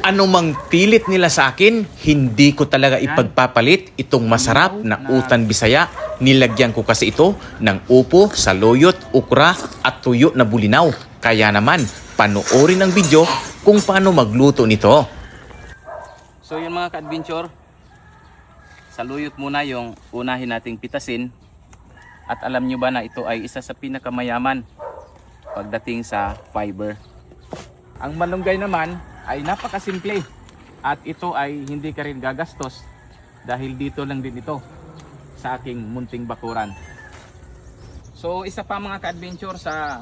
Anumang pilit nila sa akin, hindi ko talaga ipagpapalit itong masarap na utan Bisaya. Nilagyan ko kasi ito ng upo, saluyot, ukra at tuyo na bulinaw. Kaya naman, panoorin ang video kung paano magluto nito. So yun mga ka-adventure, saluyot muna yung unahin nating pitasin. At alam nyo ba na ito ay isa sa pinakamayaman pagdating sa fiber. Ang malunggay naman ay napakasimple at ito ay hindi ka rin gagastos dahil dito lang din ito sa aking munting bakuran. So isa pa mga ka-adventure sa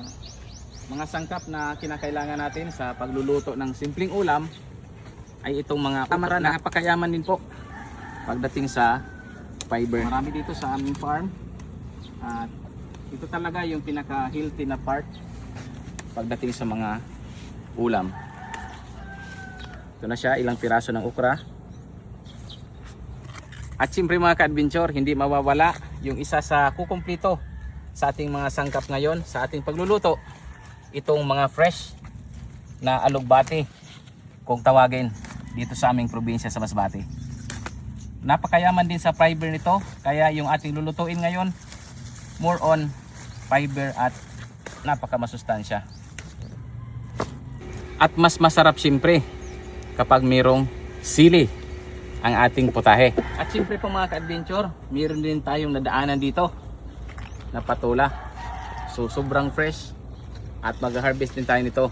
mga sangkap na kinakailangan natin sa pagluluto ng simpleng ulam ay itong mga kamara na napakayaman din po pagdating sa fiber. Marami dito sa aming farm at ito talaga yung pinaka-healthy na part pagdating sa mga ulam. Ito na siya, ilang piraso ng ukra. At siyempre mga ka-adventure, hindi mawawala yung isa sa kukumplito sa ating mga sangkap ngayon sa ating pagluluto. Itong mga fresh na alugbati kung tawagin dito sa aming probinsya sa Masbate. Napakayaman din sa fiber nito, kaya yung ating lulutuin ngayon more on fiber at napakamasustansya. At mas masarap siyempre kapag mayroong sili ang ating putahe. At siyempre po mga ka-adventure, mayroon din tayong nadaanan dito na patula. So sobrang fresh at mag-harvest din tayo nito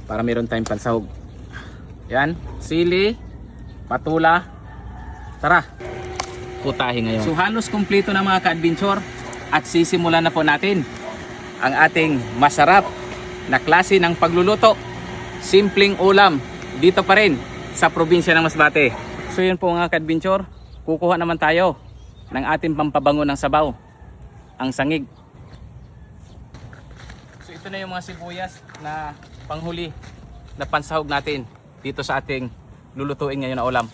para mayroon tayong pansahog. Yan, sili, patula. Tara, putahe ngayon. So halos kumpleto na mga ka-adventure at sisimulan na po natin ang ating masarap na klase ng pagluluto. Simpleng ulam dito pa rin sa probinsya ng Masbate. So yun po mga ka-adventure, kukuha naman tayo ng ating pampabango ng sabaw, ang sangig. So ito na yung mga sibuyas na panghuli na pansahog natin dito sa ating lulutuin ngayon na ulam.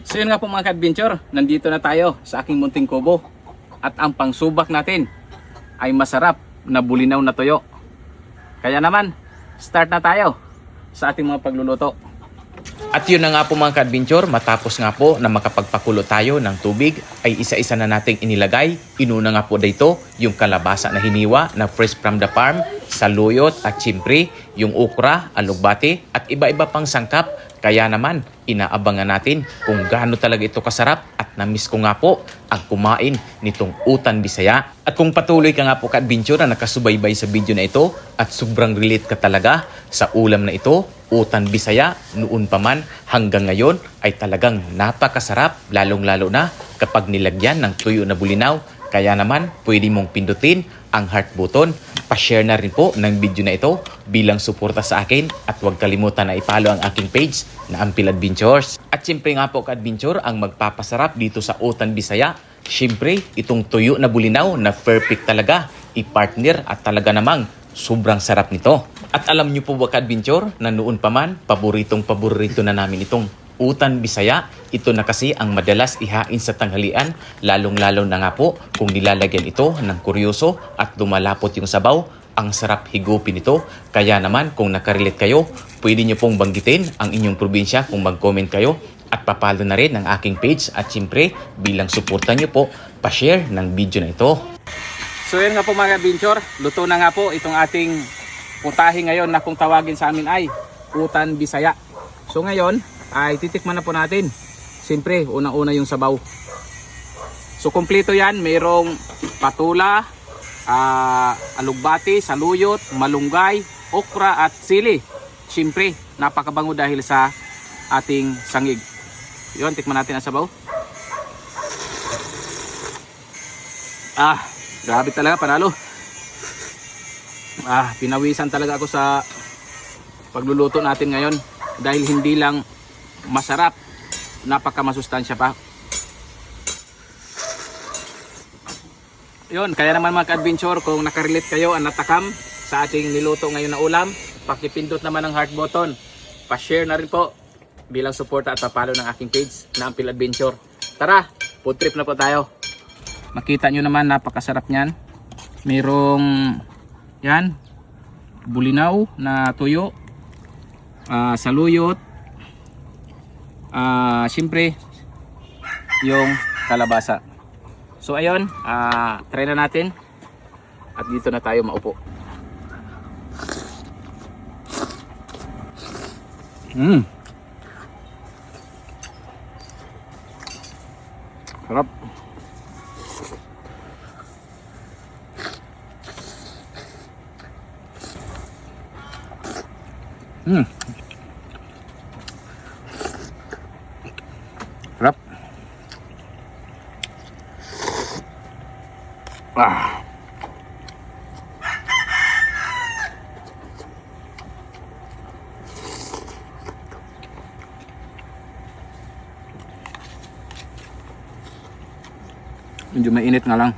So yun nga po mga ka-adventure, nandito na tayo sa aking munting kubo at ang pangsubak natin ay masarap na bulinaw na tuyo. Kaya naman, start na tayo sa ating mga pagluluto. At yun na nga po mga ka-adventure, matapos nga po na makapagpakulo tayo ng tubig, ay isa-isa na nating inilagay. Inuna nga po dito yung kalabasa na hiniwa na fresh from the farm, saluyot at siyempre yung ukra, alugbati at iba-iba pang sangkap. Kaya naman, inaabangan natin kung gaano talaga ito kasarap at namiss ko nga po ang kumain nitong utan Bisaya. At kung patuloy ka nga po ka-adventure na nakasubaybay sa video na ito at sobrang relate ka talaga sa ulam na ito, utan Bisaya, noon pa man hanggang ngayon ay talagang napakasarap, lalong-lalo na kapag nilagyan ng tuyo na bulinaw. Kaya naman, pwede mong pindutin ang heart button. Pa-share na rin po ng video na ito bilang suporta sa akin at huwag kalimutan na i-follow ang aking page na Ampil Adventures. At siyempre nga po ka-adventure, ang magpapasarap dito sa utan Bisaya, siyempre itong tuyo na bulinaw na perfect talaga i-partner at talaga namang sobrang sarap nito. At alam nyo po ba ka-adventure na noon pa man, paborito na namin itong utan Bisaya. Ito na kasi ang madalas ihain sa tanghalian, lalong-lalo na nga po kung nilalagyan ito ng kuryoso at lumalapot yung sabaw. Ang sarap higupin ito. Kaya naman kung nakarelate kayo, pwede nyo pong banggitin ang inyong probinsya kung mag-comment kayo at papalo na rin ang aking page. At siyempre bilang suporta nyo po, pa-share ng video na ito. So yun nga po mga adventure, luto na nga po itong ating putahe ngayon na kung tawagin sa amin ay utan Bisaya. So ngayon ay titikman na po natin. Siyempre unang-una yung sabaw. So kumpleto yan, mayroong patula, alugbati, saluyot, malunggay, okra at sili. Siyempre napakabango dahil sa ating sangig. Yun, tikman natin ang sabaw. Grabe talaga, panalo. Pinawisan talaga ako sa pagluluto natin ngayon dahil hindi lang masarap, napakamasustansya pa. Yun, kaya naman mga ka-adventure, kung nakarelate kayo ang natakam sa ating niluto ngayon na ulam, pakipindot naman ang heart button. Pa-share na rin po bilang suporta at papalo ng aking page na Ampil Adventure. Tara, food trip na po tayo. Makita nyo naman, napakasarap niyan. Mayroong yan, bulinaw na tuyo, saluyot, siyempre yung kalabasa. So ayun, try na natin at dito na tayo maupo. Sarap. Sarap. Medyo mainit nga lang.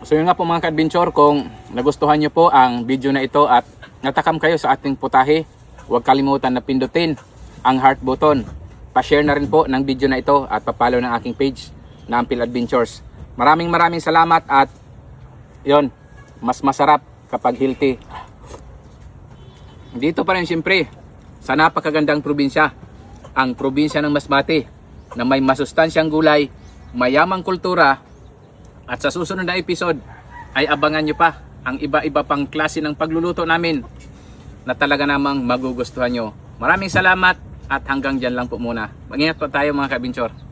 So yun nga po mga ka-adventure, kung nagustuhan nyo po ang video na ito at natakam kayo sa ating putahe, huwag kalimutan na pindutin ang heart button. Pa-share na rin po ng video na ito at pa-follow ng aking page na Ampil Adventures. Maraming salamat at yun, mas masarap kapag healthy. Dito pa rin siyempre sa napakagandang probinsya, ang probinsya ng Masbate, na may masustansyang gulay, mayamang kultura. At sa susunod na episode ay abangan nyo pa ang iba-iba pang klase ng pagluluto namin na talaga namang magugustuhan nyo. Maraming salamat at hanggang dyan lang po muna. Mag-ingat po tayo mga ka-adventure.